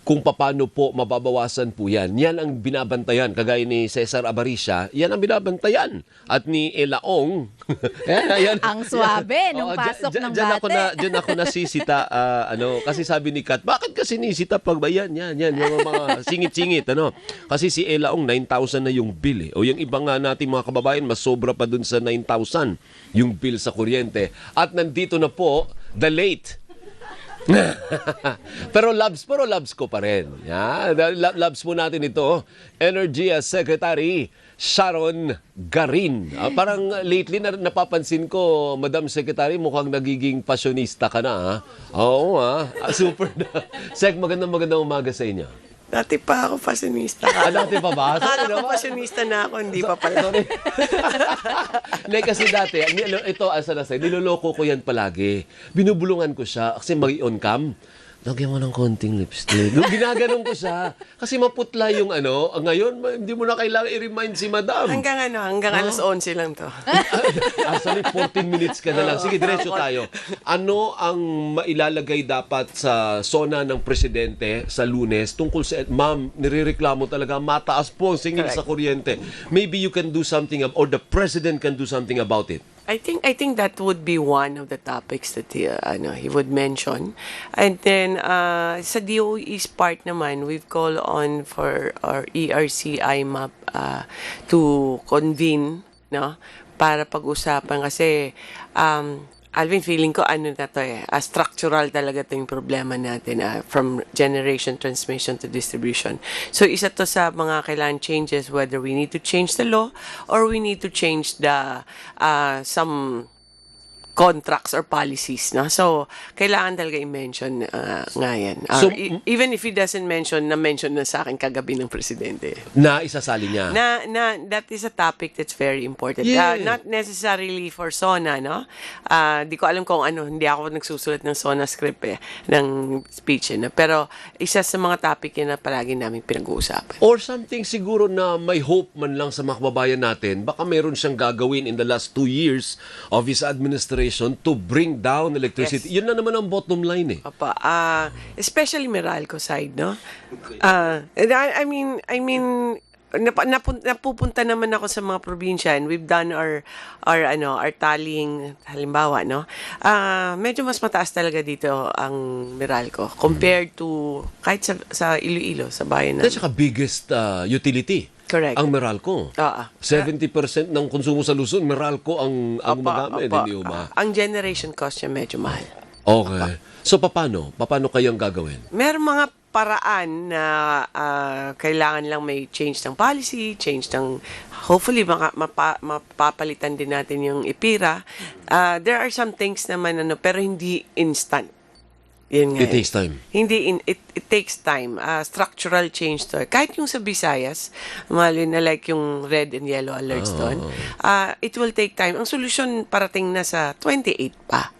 kung paano po mababawasan po yan. Yan ang binabantayan. Kagaya ni Cesar Abarisha, yan ang binabantayan. At ni Elaong. yan, Ang swabe nung pasok ng bate. Diyan ako nasisita. Kasi sabi ni Kat, bakit kasi nisita pag ba yan? Yan, yung mga singit-singit. Kasi si Elaong, 9,000 na yung bill. O yung iba nga nating mga kababayan, mas sobra pa dun sa 9,000 yung bill sa kuryente. At nandito na po, the late. pero loves ko pa rin. Loves po natin ito. Energy Secretary Sharon Garin. Parang lately napapansin ko, Madam Secretary, mukhang nagiging pasyonista ka na. Oo, super na. Sek, magandang umaga sa inyo. Dati pa ako fashionista. Dati pa ba? Akala ko fashionista na ako, hindi pa pala. Sorry. Hindi, kasi dati, ito, niloloko ko yan palagi. Binubulungan ko siya, kasi mag-on cam. Lagyan mo ng konting lipstick. Ginaganon ko siya. Kasi maputla yung ngayon, hindi mo na kailangan i-remind si Madam. Hanggang alas 11 lang to. Actually, 14 minutes ka na lang. Sige, diretso tayo. Ano ang mailalagay dapat sa SONA ng Presidente sa Lunes tungkol sa, ma'am, nirereklamo talaga, mataas po ang singil sa kuryente. Maybe you can do something, or the President can do something about it. I think that would be one of the topics that he would mention. And then sa DOE's part naman, we've called on for our ERC IMAP to convene, no, para pag-usapan kasi Alvin, feeling ko na to structural talaga to yung problema natin from generation, transmission to distribution. So isa to sa mga kailangan changes, whether we need to change the law or we need to change the some contracts or policies, no? So, kailangan talaga i-mention nga yan. So, Even if he doesn't mention, na-mention na sa akin kagabi ng Presidente. Na isasali niya. That is a topic that's very important. Yeah. Not necessarily for SONA, no? Di ko alam kung hindi ako nagsusulat ng SONA script ng speech. Pero isa sa mga topic na palagi namin pinag-uusapan. Or something siguro na may hope man lang sa mga kababayan natin, baka meron siyang gagawin in the last 2 years of his administration to bring down electricity. Yes. Yun na naman ang bottom line . Especially Meralco side, no? I mean, napupunta naman ako sa mga probinsya and we've done our tallying, halimbawa, no? Medyo mas mataas talaga dito ang Meralco compared to kahit sa Iloilo, sa bayan namin. That's the biggest utility. Correct. Ang Meralco. 70% ng konsumo sa Luzon, Meralco ang gumagamit, hindi ba? Ang generation cost niya medyo mahal. Okay. So, paano? Paano kayang gagawin? Meron mga paraan na kailangan lang may change ng policy, hopefully mapapalitan din natin yung IPIRA. There are some things naman pero hindi instant. Yun nga. It takes time. It takes time. Structural change to. Kahit yung sa Visayas, like yung red and yellow alerts doon, it will take time. Ang solusyon parating na sa 28 pa.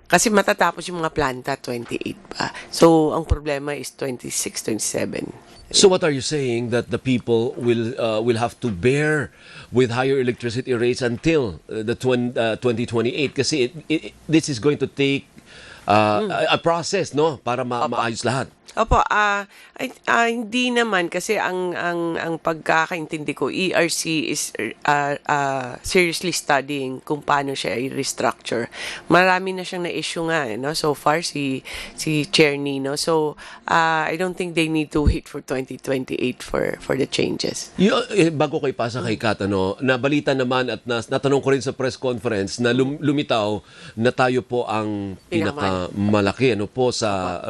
Kasi matatapos yung mga planta 28 pa. So, ang problema is 26, 27. So what are you saying, that the people will have to bear with higher electricity rates until the 2028 kasi this is going to take a process, no, para maayos lahat. Opo, hindi naman kasi ang pagkakaintindi ko, ERC is seriously studying kung paano siya i-restructure. Marami na siyang na-issue nga, no? So far, si Chair Nino. So, I don't think they need to wait for 2028 for the changes. Bago kay pasa kay Kat, nabalita naman at natanong ko rin sa press conference na lumitaw na tayo po ang pinakamalaki sa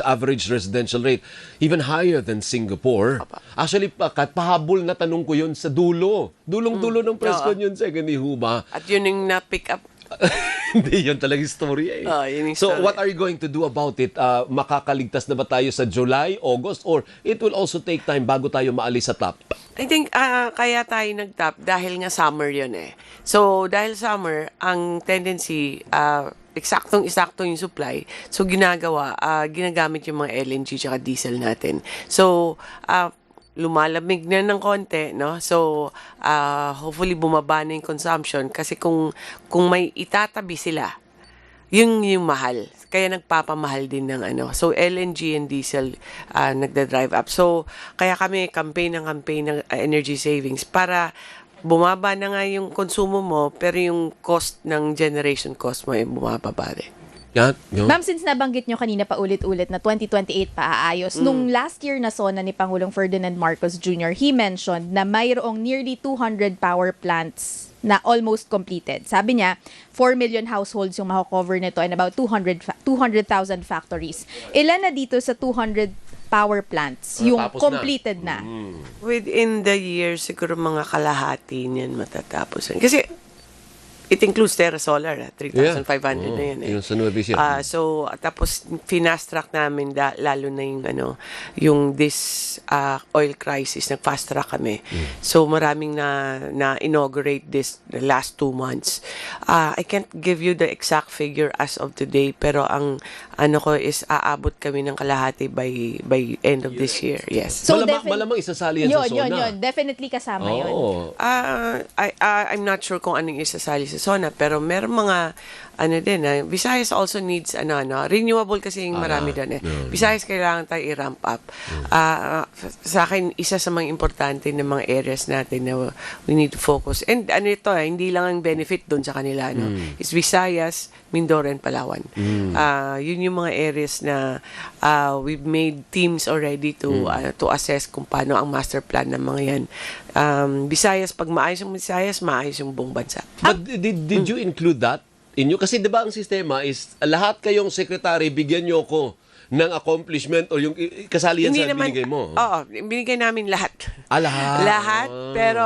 average residential rate, even higher than Singapore. Actually, pahabol na tanong ko yun sa dulong-dulo ng press con yun, hindi ho ba? At yun yung na-pick up. Hindi, yun talagang story . So, what are you going to do about it? Makakaligtas na ba tayo sa July, August, or it will also take time bago tayo maalis sa top? I think kaya tayo nag-top dahil nga summer yun . So, dahil summer, ang tendency, eksaktong-eksakto yung supply. So, ginagamit yung mga LNG tsaka diesel natin. So, lumalamig na ng konti, no? So, hopefully bumaba na yung consumption kasi kung may itatabi sila, yung mahal. Kaya nagpapamahal din ng ano. So, LNG and diesel nagda-drive up. So, kaya kami campaign ng energy savings para bumaba na nga yung konsumo mo, pero yung cost ng generation cost mo ay bumababa rin. Yan, yun. Ma'am, since nabanggit nyo kanina paulit-ulit na 2028 paaayos, nung last year na SONA ni Pangulong Ferdinand Marcos Jr., he mentioned na mayroong nearly 200 power plants na almost completed. Sabi niya, 4 million households yung mako-cover nito and about 200,000 factories. Ilan na dito sa 200 power plants yung Matapos na. completed na? Within the year, siguro mga kalahati niyan matatapos. Kasi it includes Terra Solar, 3,500 na yan. Yung sa Nueva Ecija. So, tapos fast track namin lalo na yung this oil crisis, nag-fast track kami. So, maraming na inaugurate this the last 2 months. I can't give you the exact figure as of today, pero ang ko is aabot kami ng kalahati by end of this year. Yes. So, malamang isasali yan sa SONA. Yun. Definitely kasama yun. I'm not sure kung anong isasali sa SONA, pero meron mga Visayas also needs renewable kasi yung marami doon Visayas kailangan tayo i-ramp up. Sa akin, isa sa mga importante ng mga areas natin na we need to focus. And hindi lang ang benefit doon sa kanila, is Visayas, Mindoro, and Palawan. Yun yung mga areas na we've made teams already to assess kung paano ang master plan ng mga yan. Visayas, pag maayos yung Visayas, maayos yung buong bansa. But did you include that inyo? Kasi diba ang sistema is lahat kayong secretary, bigyan nyo ko ng accomplishment o yung kasali yan sa binigay mo. Oo, binigay namin lahat. Lahat? Lahat, pero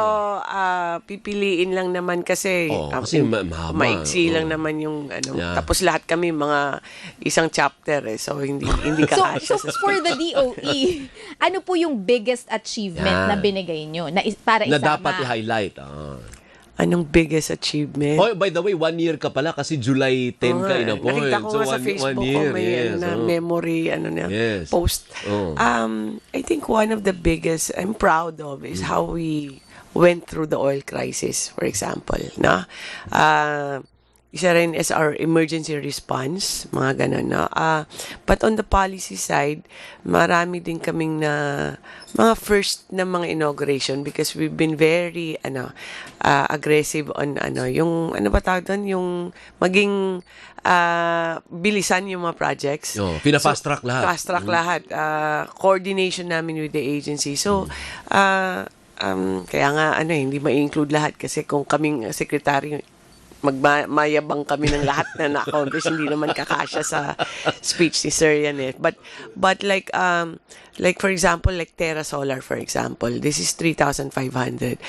pipiliin lang naman kasi, kasi maiksi lang naman yung tapos lahat kami mga isang chapter so hindi kakasya. So for the DOE, ano po yung biggest achievement na binigay nyo para isama? Na dapat i-highlight. Anong biggest achievement? Oh, by the way, 1 year ka pala kasi July 10 ka in-appoint. Nakita ko sa Facebook ko may memory post. I think one of the biggest I'm proud of is how we went through the oil crisis, for example. Isa rin is our emergency response, mga ganun. But on the policy side, marami din kaming mga first na mga inauguration because we've been very aggressive on yung tawag doon, yung maging bilisan yung mga projects. Pina-fast track lahat. Fast track lahat. Coordination namin with the agency. So, kaya nga hindi ma-include lahat kasi kung kaming secretary mayabang kami ng lahat na na-accomplish, hindi naman kakasya sa speech ni Sir yan But like for example, like Terra Solar, for example, this is 3,500.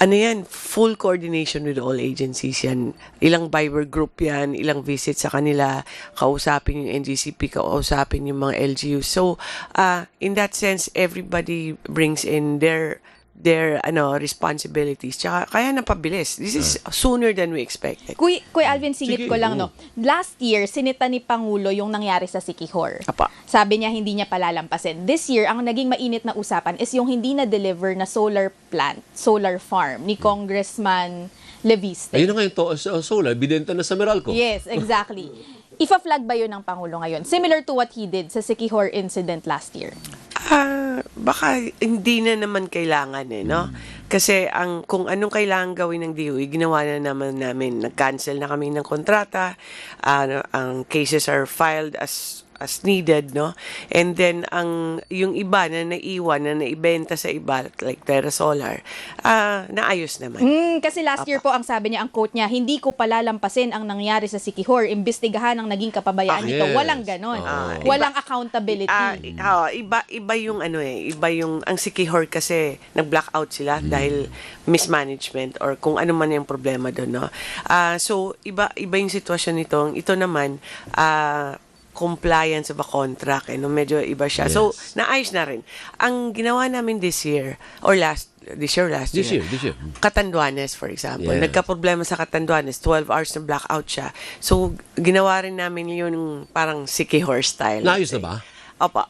Yan, full coordination with all agencies yan. Ilang Viber group yan, ilang visits sa kanila, kausapin yung NGCP, kausapin yung mga LGUs. So, in that sense, everybody brings in their responsibilities. Tsaka kaya napabilis. This is sooner than we expected. Kuya Alvin, singit ko lang, Last year, sinita ni Pangulo yung nangyari sa Siquijor. Sabi niya, hindi niya palalampasin. This year, ang naging mainit na usapan is yung hindi na-deliver na solar plant, solar farm ni Congressman Leviste. Ayun na ngayon solar, bidenta na sa Meralco. Yes, exactly. Ifa-flag ba yun ng Pangulo ngayon? Similar to what he did sa Siquijor incident last year. Baka hindi na naman kailangan Kasi kung anong kailangan gawin ng DOE, ginawa na naman namin. Nag-cancel na kami ng kontrata. Ang cases are filed as needed, And then yung iba na naiwan, na naibenta sa iba, like Terra Solar, naayos naman. Kasi last year po, ang sabi niya, ang quote niya, hindi ko palalampasin ang nangyari sa Siquijor, imbestigahan ang naging kapabayaan nito. Walang ganon. Walang accountability. Iba yung iba yung, ang Siquijor kasi nag-blackout sila dahil mismanagement or kung ano man yung problema doon, So, iba yung sitwasyon nito. Ito naman, compliance of a contract, medyo iba siya. Yes. So, naayos na rin. Ang ginawa namin this year, or last year, Catanduanes, for example. Yes. Nagka-problema sa Catanduanes, 12 hours na blackout siya. So, ginawa rin namin yung parang Siquijor style. Naayos na ba? Apa.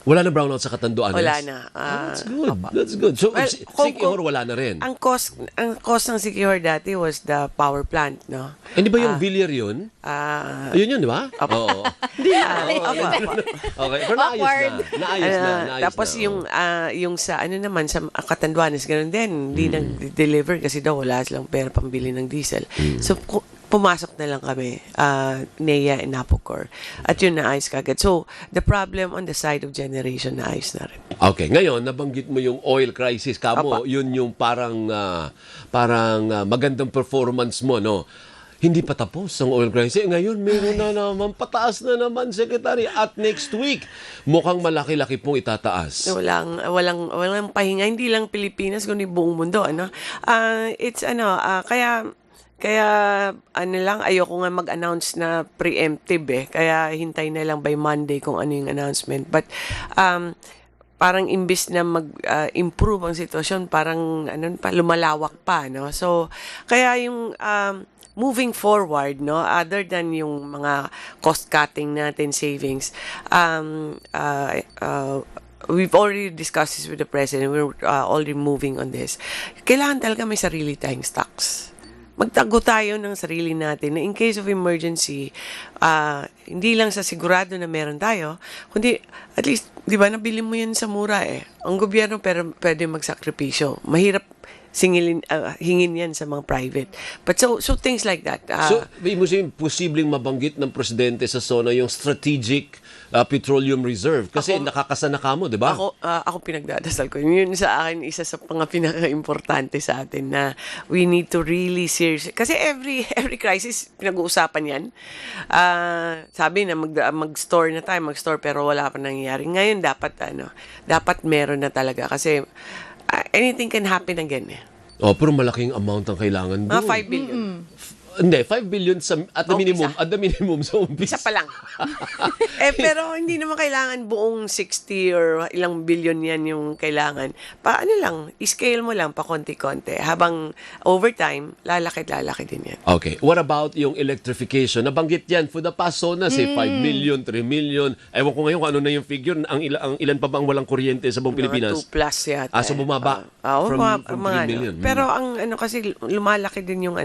Wala na brownout sa Catanduanes? Wala na. That's good. That's good. So, Well, Siquijor wala na rin. Ang cost ng Siquijor dati was the power plant, no? Hindi ba yung Villar yun? Ayun yun, di ba? Oo. Hindi. Okay. Pero Awkward. Naayos na. Tapos yung sa naman sa Catanduanes ganun din, hindi nag-deliver kasi daw wala silang pera pambili ng diesel. So pumasok na lang kami, NEA and Napocor. At yun naayos kagad. So, the problem on the side of generation naayos na rin. Okay, ngayon nabanggit mo yung oil crisis. Kamo, yun yung parang magandang performance mo, no? Hindi pa tapos ang oil crisis. Ngayon, meron na naman, pataas na naman, Secretary. At next week, mukhang malaki-laki pong itataas. Walang pahinga. Hindi lang Pilipinas, kundi buong mundo. Kaya lang, ayoko nga mag-announce na preemptive Kaya hintay na lang by Monday kung ano yung announcement. But parang imbis na mag-improve ang sitwasyon, parang lumalawak pa, no? So, kaya yung moving forward, no, other than yung mga cost-cutting natin, savings, we've already discussed this with the President. We're already moving on this. Kailangan talaga may sarili tayong stocks. Magtago tayo ng sarili natin na in case of emergency, hindi lang sa sigurado na meron tayo, kundi at least, di ba, nabili mo yan sa mura Ang gobyerno pero pwede magsakripisyo. Mahirap hingin yan sa mga private. But so things like that. So, posibleng mabanggit ng presidente sa SONA yung strategic petroleum reserve. Kasi nakakasana ka mo, di ba? Ako pinagdadasal ko. Yun sa akin, isa sa mga pinaka-importante sa atin na we need to really serious. Kasi every crisis, pinag-uusapan yan. Sabi na mag-store na tayo, mag-store pero wala pa nangyayari. Ngayon, dapat meron na talaga. Kasi anything can happen again pero malaking amount ang kailangan doon. 5 billion. Hindi, 5 billion at the minimum sa umpisa. Isa pa lang. Pero hindi naman kailangan buong 60 or ilang billion yan yung kailangan. I-scale mo lang pa konti-konti. Habang over time, lalaki din yan. Okay. What about yung electrification? Nabanggit yan for the past SONA, say 5 million, 3 million. Ewan ko ngayon kung ano na yung figure. Ang ilan pa bang walang kuryente sa buong Pilipinas? 2 plus yata. So bumaba from 3 million. Pero ang kasi lumalaki din yung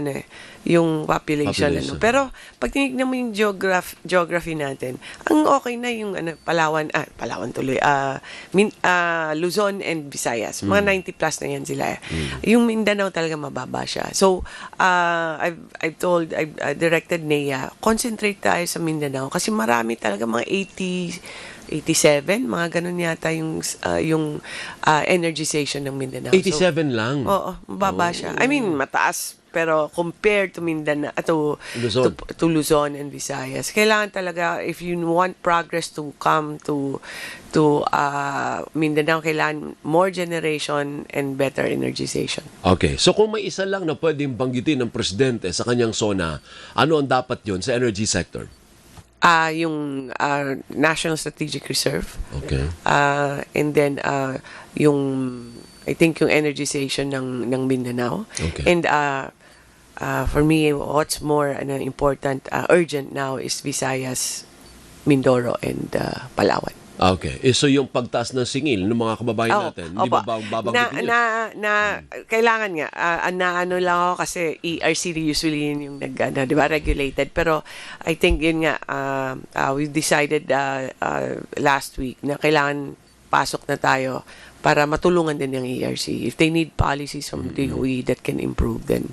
yung population. Pero pag tinignan mo yung geography natin, ang okay na yung Palawan tuloy, Luzon and Visayas. Mga 90 plus na yan sila. Yung Mindanao talaga mababa siya. So, I've directed NEA, concentrate tayo sa Mindanao kasi marami talaga mga 87, mga ganun yata yung energization ng Mindanao. 87 lang? Oo, mababa siya. I mean, mataas. Pero compared to Mindanao, to Luzon and Visayas, kailangan talaga, if you want progress to come to Mindanao, kailangan more generation and better energization. Okay. So kung may isa lang na pwedeng banggitin ng presidente sa kanyang SONA, ano ang dapat yon sa energy sector? Yung National Strategic Reserve. Okay. And then I think yung energization ng Mindanao. Okay. And for me, what's more important, urgent now is Visayas, Mindoro, and Palawan. Okay. So yung pagtaas ng singil ng mga kababayan natin, hindi ba babanggitin yun? Kailangan nga, lang ako kasi ERC usually yun yung di ba, regulated. Pero I think yun nga, we decided last week na kailangan pasok na tayo para matulungan din ng ERC. If they need policies from DOE that can improve, then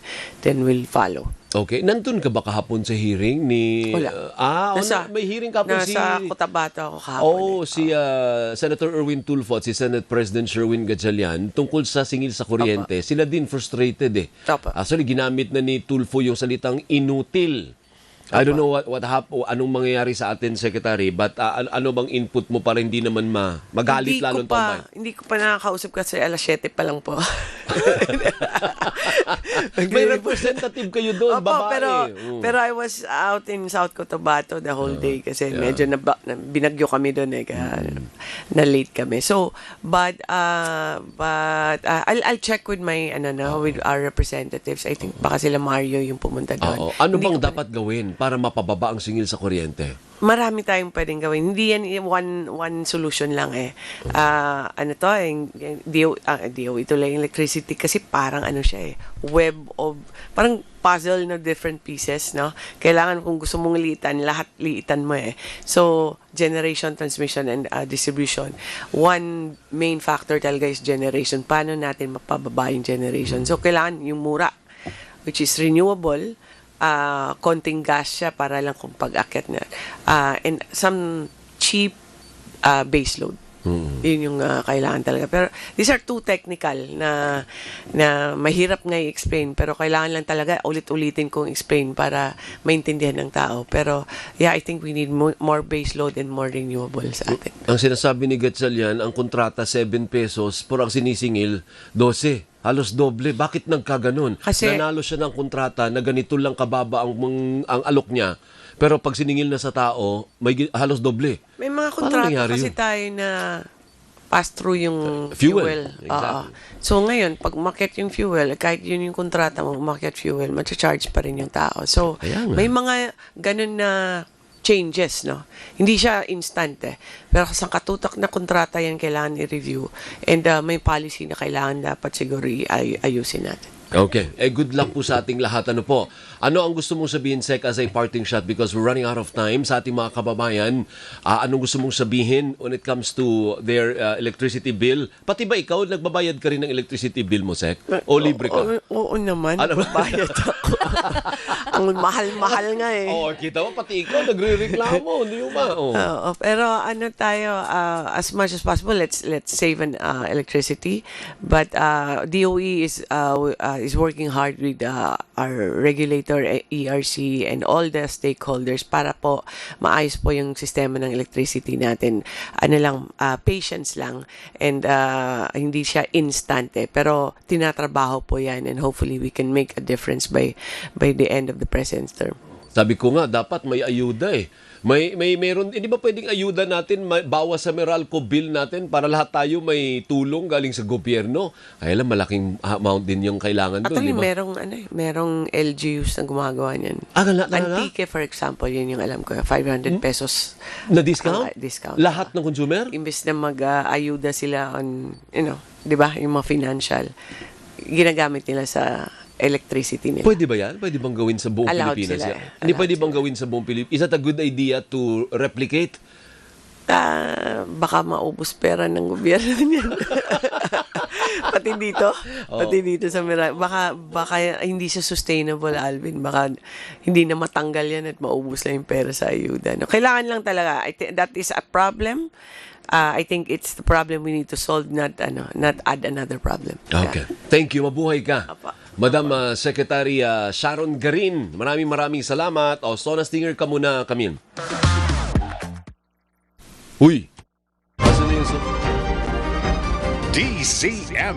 we'll follow. Okay. Nandun ka ba kahapon sa hearing ni... Wala. May hearing kahapon nasa Cotabato ako kahapon. Si Senator Erwin Tulfo at si Senate President Sherwin Gatchalian tungkol sa singil sa kuryente. Sila din frustrated Actually, ginamit na ni Tulfo yung salitang inutil. I don't know what anong mangyayari sa atin, Secretary, but ano bang input mo para hindi naman magalit lalong tambay? Hindi ko pa nakakausap kasi alas 7 pa lang po. May representative kayo doon, babae. Pero I was out in South Cotabato the whole day kasi medyo binagyo kami doon kaya na-late kami. So, but I'll check with with our representatives. I think baka sila Mario yung pumunta doon. Ano bang dapat gawin para mapababa ang singil sa kuryente? Marami tayong pwedeng gawin. Hindi yan one solution lang eh. Ano to, DOE to lang electricity kasi parang ano siya eh, web of, parang puzzle na different pieces, no? Kailangan kung gusto mong liitan, lahat liitan mo eh. So, generation, transmission, and distribution. One main factor talaga is generation. Paano natin mapababa yung generation? So, kailangan yung mura, which is renewable, konting gas siya para lang kung pag-akyat na. And some cheap base load. Yun yung kailangan talaga. Pero these are too technical na mahirap nga i-explain. Pero kailangan lang talaga ulit-ulitin kong explain para maintindihan ng tao. Pero yeah, I think we need more base load and more renewable sa atin. Ang sinasabi ni Gatchalian, ang kontrata 7 pesos, pero ang sinisingil 12. Halos doble. Bakit nagkaganon? Kasi- Nanalo siya ng kontrata na ganito lang kababa ang alok niya. Pero pag siningil na sa tao, may halos doble. May mga Paano kontrata nangyari kasi yun? tayo na pass through yung Fuel. fuel. Exactly. So ngayon, pag umakyat yung fuel, kahit yun yung kontrata mo, umakyat fuel, matcha-charge pa rin yung tao. So, Kaya nga. may mga ganun na changes, no? Hindi siya instant eh. Pero sa katutak na kontrata yan, kailangan i-review. And may policy na kailangan dapat siguro ayusin natin. Okay. Good luck po sa ating lahat. Ano po? Ano ang gusto mong sabihin, Sec, as a parting shot? Because we're running out of time sa ating mga kababayan. Anong gusto mong sabihin when it comes to their electricity bill? Pati ba ikaw, nagbabayad ka rin ng electricity bill mo, Sec? O libre ka? Oo naman. Ano ba? Bayad ako. Ang mahal-mahal nga eh. Oo, kita mo, pati ikaw, nagre-reklamo. Hindi mo ba? Oo. Oo, pero ano tayo, as much as possible, let's save an electricity. But DOE is working hard with our regulator, ERC, and all the stakeholders para po maayos po yung sistema ng electricity natin. Ano lang, patience lang, and hindi siya instant eh, pero tinatrabaho po yan, and hopefully we can make a difference by the end of the President's term. Sabi ko nga, dapat may ayuda eh. Meron, hindi ba pwedeng ayuda natin, bawas sa Meralco bill natin para lahat tayo may tulong galing sa gobyerno? Kaya lang, malaking amount din yung kailangan doon, Actually, di ba? merong LGUs na gumagawa niyan. Talaga? Antique, for example, yun yung alam ko, 500 pesos Na discount? discount. Lahat ng consumer? Imbes na mag-ayuda sila on, di ba, yung mga financial, ginagamit nila sa electricity nila. Pwede ba yan? Pwede bang gawin sa buong Allowed Pilipinas? sila yan? eh. Hindi Allowed pwede bang sila. gawin sa buong Pilipinas? Is that a good idea to replicate? Baka maubos pera ng gobyerno niyan. Pati dito sa Mira. Baka hindi siya sustainable, Alvin. Baka hindi na matanggal yan at maubos lang yung pera sa ayuda. No? Kailangan lang talaga. I think that is a problem. I think it's the problem we need to solve, not add another problem. Okay. Thank you. Mabuhay ka. Apa. Madam Secretary Sharon Garin, maraming salamat. Sona Stinger ka muna, Camille. Uy! Asan na yung... DCM